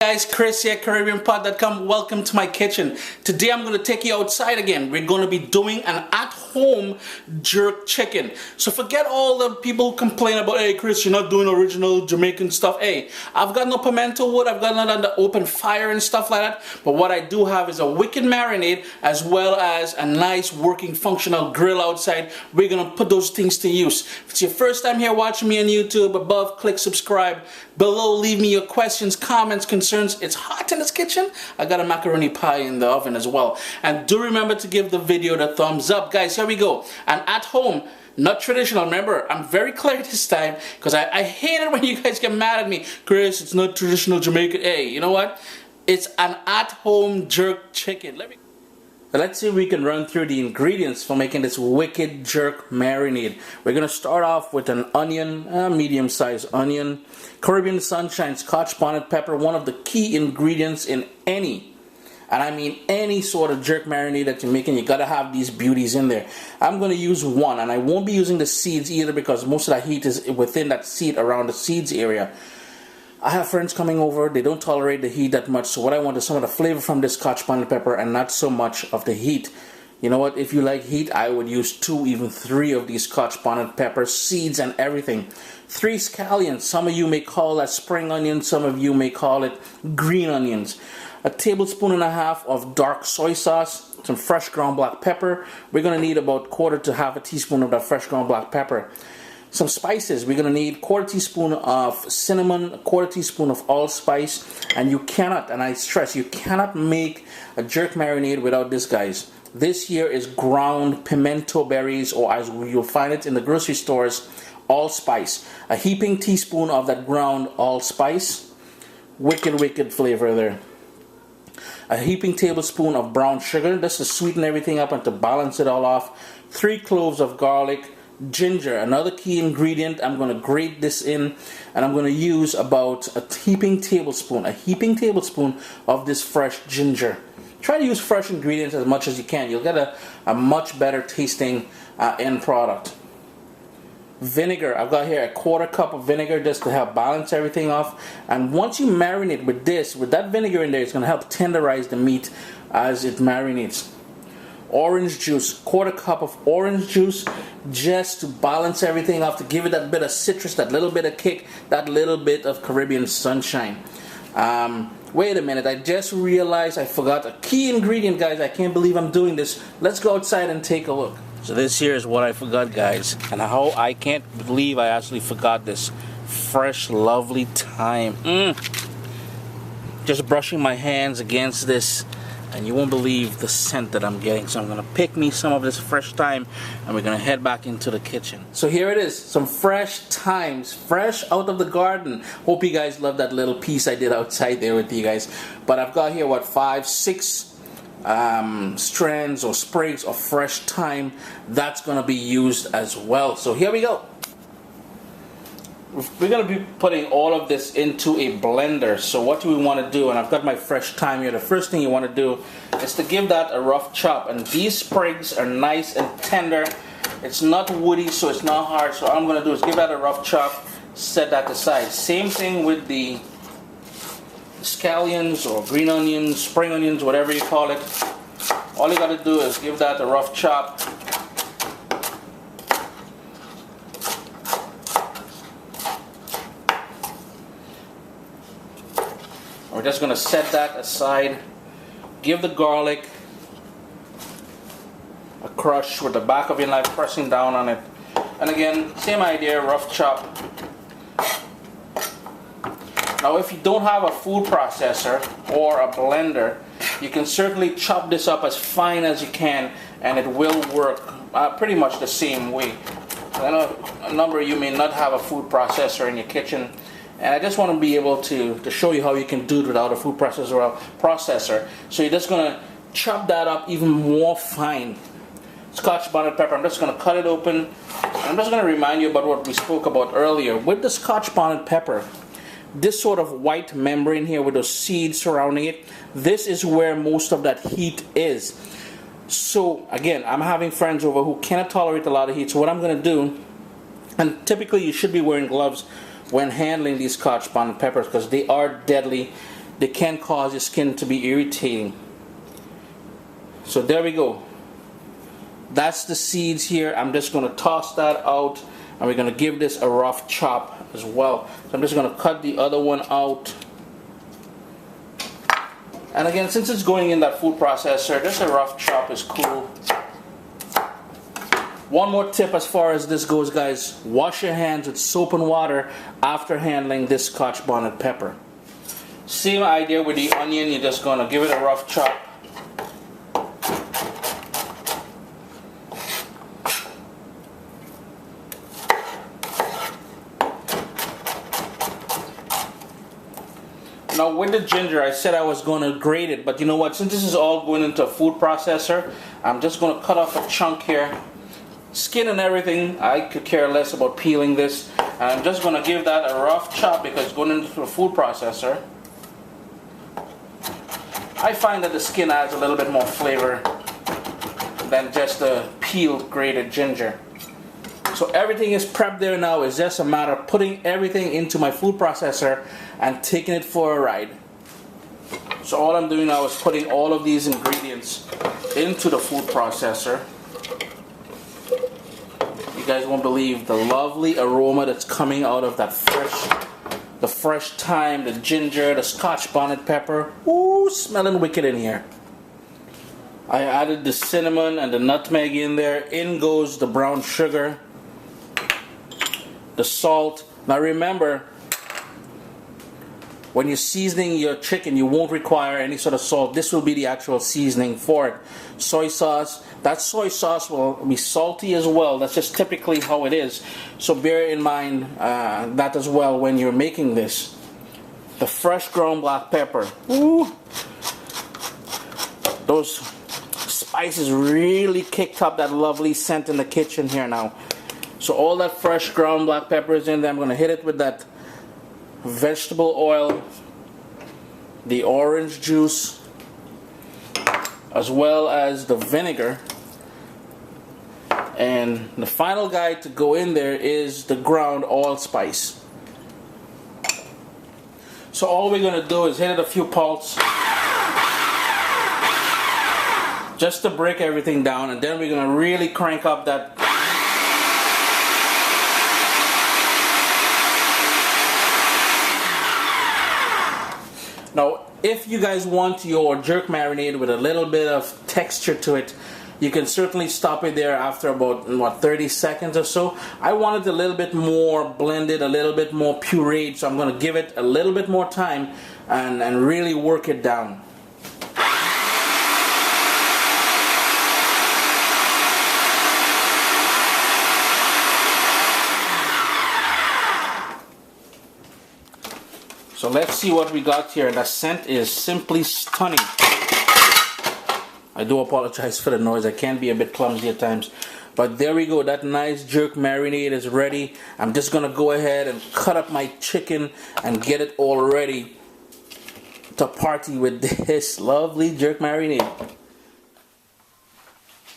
Guys, Chris here, CaribbeanPot.com. Welcome to my kitchen. Today I'm going to take you outside again. We're going to be doing an at-home jerk chicken. So forget all the people complain about, hey Chris, you're not doing original Jamaican stuff. Hey, I've got no pimento wood, I've got none on the open fire and stuff like that. But what I do have is a wicked marinade as well as a nice working functional grill outside. We're going to put those things to use. If it's your first time here watching me on YouTube, above click subscribe. Below leave me your questions, comments, concerns. It's hot in this kitchen. I got a macaroni pie in the oven as well. And do remember to give the video the thumbs up. Guys, here we go. And at home, not traditional. Remember, I'm very clear this time because I hate it when you guys get mad at me. Chris, it's not traditional Jamaican. Hey, you know what? It's an at-home jerk chicken. Let's see if we can run through the ingredients for making this wicked jerk marinade. We're going to start off with an onion, a medium-sized onion, Caribbean Sunshine, Scotch bonnet pepper, one of the key ingredients in any, and I mean any sort of jerk marinade that you're making. You got to have these beauties in there. I'm going to use one, and I won't be using the seeds either because most of that heat is within that seed, around the seeds area. I have friends coming over, they don't tolerate the heat that much, so what I want is some of the flavor from this Scotch bonnet pepper and not so much of the heat. You know what, if you like heat, I would use 2, even 3 of these Scotch bonnet peppers, seeds and everything. 3 scallions, some of you may call that spring onions, some of you may call it green onions. A tablespoon and a half of dark soy sauce, some fresh ground black pepper. We're going to need about 1/4 to 1/2 teaspoon of that fresh ground black pepper. Some spices, we're going to need 1/4 teaspoon of cinnamon, 1/4 teaspoon of allspice, and you cannot, and I stress, you cannot make a jerk marinade without this, guys. This here is ground pimento berries, or as you'll find it in the grocery stores, allspice. A heaping teaspoon of that ground allspice, wicked flavor there. A heaping tablespoon of brown sugar, just to sweeten everything up and to balance it all off. 3 cloves of garlic. Ginger, another key ingredient. I'm going to grate this in, and I'm going to use about a heaping tablespoon of this fresh ginger. Try to use fresh ingredients as much as you can. You'll get a much better tasting end product. Vinegar, I've got here a 1/4 cup of vinegar just to help balance everything off. And once you marinate with this, with that vinegar in there, it's going to help tenderize the meat as it marinates. Orange juice, 1/4 cup of orange juice, just to balance everything off, to give it that bit of citrus, that little bit of kick, that little bit of Caribbean Sunshine. Wait a minute, I just realized I forgot a key ingredient, guys. I can't believe I'm doing this. Let's go outside and take a look. So this here is what I forgot, guys, and how I can't believe I actually forgot this. Fresh, lovely thyme. Just brushing my hands against this, and you won't believe the scent that I'm getting. So I'm going to pick me some of this fresh thyme, and we're going to head back into the kitchen. So here it is, some fresh thymes, fresh out of the garden. Hope you guys love that little piece I did outside there with you guys. But I've got here, what, 5, 6 strands or sprigs of fresh thyme. That's going to be used as well. So here we go. We're going to be putting all of this into a blender. So what do we want to do? And I've got my fresh thyme here. The first thing you want to do is to give that a rough chop. And these sprigs are nice and tender. It's not woody, so it's not hard. So all I'm going to do is give that a rough chop, set that aside. Same thing with the scallions or green onions, spring onions, whatever you call it. All you got to do is give that a rough chop. We're just going to set that aside. Give the garlic a crush with the back of your knife, pressing down on it. And again, same idea, rough chop. Now if you don't have a food processor or a blender, you can certainly chop this up as fine as you can, and it will work pretty much the same way. I know a number of you may not have a food processor in your kitchen, and I just want to be able to show you how you can do it without a food processor. So you're just going to chop that up even more fine. Scotch bonnet pepper, I'm just going to cut it open. I'm just going to remind you about what we spoke about earlier. With the Scotch bonnet pepper, this sort of white membrane here with those seeds surrounding it, this is where most of that heat is. So again, I'm having friends over who cannot tolerate a lot of heat. So what I'm going to do, and typically you should be wearing gloves when handling these Scotch bonnet peppers because they are deadly. they can cause your skin to be irritating. So there we go. That's the seeds here. I'm just going to toss that out, and we're going to give this a rough chop as well. So I'm just going to cut the other one out. And again, since it's going in that food processor, just a rough chop is cool. One more tip as far as this goes, guys. Wash your hands with soap and water after handling this Scotch bonnet pepper. Same idea with the onion. You're just going to give it a rough chop. Now with the ginger, I said I was going to grate it, but you know what? Since this is all going into a food processor, I'm just going to cut off a chunk here. Skin and everything, I could care less about peeling this. And I'm just going to give that a rough chop because it's going into a food processor. I find that the skin adds a little bit more flavor than just the peeled grated ginger. So everything is prepped there now. It's just a matter of putting everything into my food processor and taking it for a ride. So all I'm doing now is putting all of these ingredients into the food processor. You guys won't believe the lovely aroma that's coming out of that fresh thyme, the ginger, the Scotch bonnet pepper. Ooh, smelling wicked in here. I added the cinnamon and the nutmeg in there. In goes the brown sugar, the salt. Now remember, when you're seasoning your chicken, you won't require any sort of salt. This will be the actual seasoning for it. Soy sauce. That soy sauce will be salty as well. That's just typically how it is. So bear in mind that as well when you're making this. The fresh ground black pepper. Ooh. Those spices really kicked up that lovely scent in the kitchen here now. So all that fresh ground black pepper is in there. I'm going to hit it with that vegetable oil, the orange juice, as well as the vinegar. And the final guy to go in there is the ground allspice. So all we're going to do is hit it a few pulses just to break everything down, and then we're going to really crank up that. Now, if you guys want your jerk marinade with a little bit of texture to it, you can certainly stop it there after about, what, 30 seconds or so. I want it a little bit more blended, a little bit more pureed, so I'm going to give it a little bit more time and really work it down. So let's see what we got here. The scent is simply stunning. I do apologize for the noise. I can be a bit clumsy at times. But there we go. That nice jerk marinade is ready. I'm just going to go ahead and cut up my chicken and get it all ready to party with this lovely jerk marinade.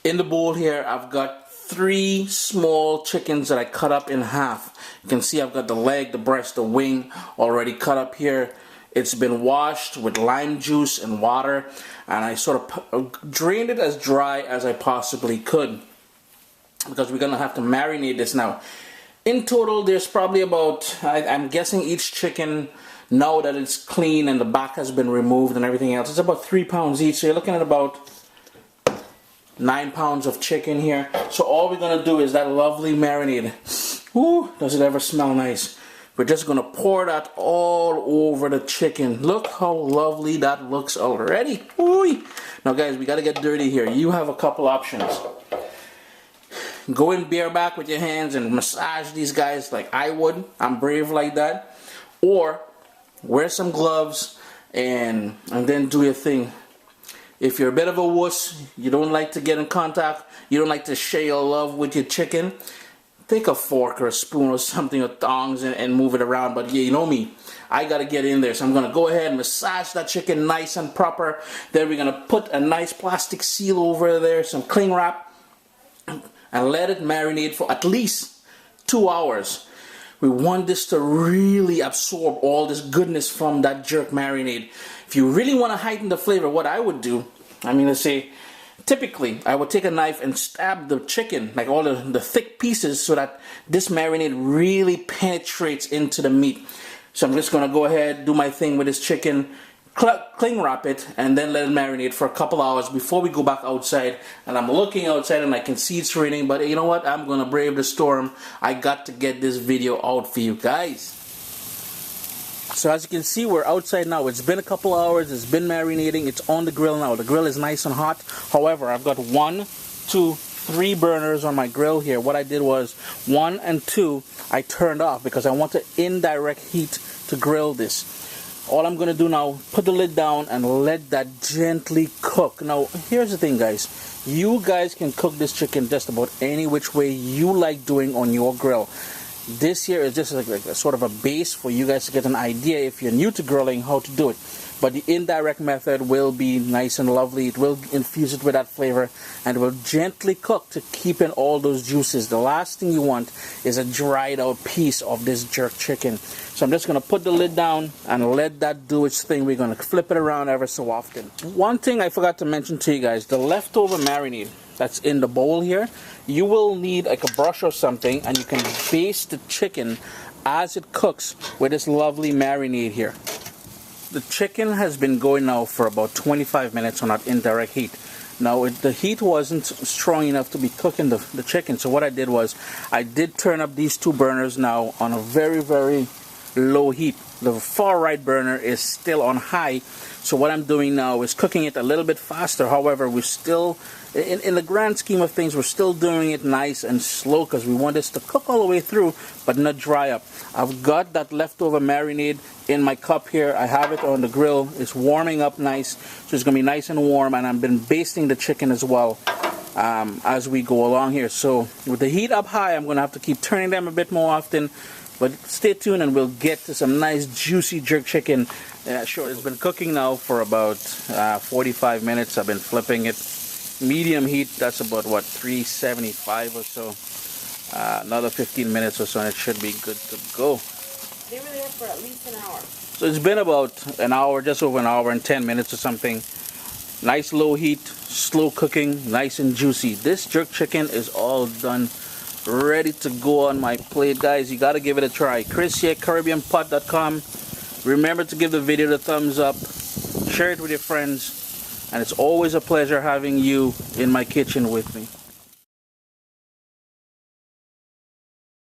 In the bowl here, I've got 3 small chickens that I cut up in half. You can see I've got the leg, the breast, the wing already cut up here. It's been washed with lime juice and water, and I sort of drained it as dry as I possibly could because we're going to have to marinate this now. In total, there's probably about, I'm guessing each chicken, now that it's clean and the back has been removed and everything else, it's about 3 pounds each. So you're looking at about 9 pounds of chicken here. So all we're going to do is that lovely marinade. Ooh, does it ever smell nice? We're just going to pour that all over the chicken. Look how lovely that looks already. Ooh. Now guys, we got to get dirty here. You have a couple options. Go in bareback with your hands and massage these guys like I would. I'm brave like that. Or wear some gloves and then do your thing. If you're a bit of a wuss, you don't like to get in contact, you don't like to share your love with your chicken, take a fork or a spoon or something or tongs and move it around. But yeah, you know me, I gotta get in there. So I'm gonna go ahead and massage that chicken nice and proper. Then we're gonna put a nice plastic seal over there, some cling wrap, and let it marinate for at least 2 hours. We want this to really absorb all this goodness from that jerk marinade. If you really want to heighten the flavor, what I would do, let's say, typically I would take a knife and stab the chicken, like all the thick pieces, so that this marinade really penetrates into the meat. So I'm just going to go ahead, do my thing with this chicken, cling wrap it, and then let it marinate for a couple hours before we go back outside. And I'm looking outside and I can see it's raining, but you know what? I'm gonna brave the storm. I got to get this video out for you guys. So as you can see, we're outside now. It's been a couple hours. It's been marinating. It's on the grill now. The grill is nice and hot. However, I've got 1, 2, 3 burners on my grill here. What I did was 1 and 2 I turned off because I want the indirect heat to grill this. All I'm going to do now, put the lid down and let that gently cook. Now, here's the thing, guys. You guys can cook this chicken just about any which way you like doing on your grill. This here is just like a sort of a base for you guys to get an idea, if you're new to grilling, how to do it. But the indirect method will be nice and lovely. It will infuse it with that flavor and will gently cook to keep in all those juices. The last thing you want is a dried out piece of this jerk chicken. So I'm just going to put the lid down and let that do its thing. We're going to flip it around ever so often. One thing I forgot to mention to you guys, the leftover marinade that's in the bowl here, you will need like a brush or something, and you can baste the chicken as it cooks with this lovely marinade here. The chicken has been going now for about 25 minutes on that indirect heat. Now the heat wasn't strong enough to be cooking the chicken, so what I did was I did turn up these 2 burners now on a very, very low heat. The far right burner is still on high, so what I'm doing now is cooking it a little bit faster. However, we're still, in the grand scheme of things, we're still doing it nice and slow because we want this to cook all the way through but not dry up. I've got that leftover marinade in my cup here. I have it on the grill. It's warming up nice, so it's going to be nice and warm, and I've been basting the chicken as well as we go along here. So with the heat up high, I'm going to have to keep turning them a bit more often. But stay tuned and we'll get to some nice juicy jerk chicken. Sure, it's been cooking now for about 45 minutes. I've been flipping it. Medium heat, that's about what, 375 or so. Another 15 minutes or so and it should be good to go. They were there for at least an hour. So it's been about an hour, just over an hour and 10 minutes or something. Nice low heat, slow cooking, nice and juicy. This jerk chicken is all done, ready to go on my plate. Guys, you gotta give it a try. Chris here, CaribbeanPot.com. Remember to give the video the thumbs up, share it with your friends, and it's always a pleasure having you in my kitchen with me.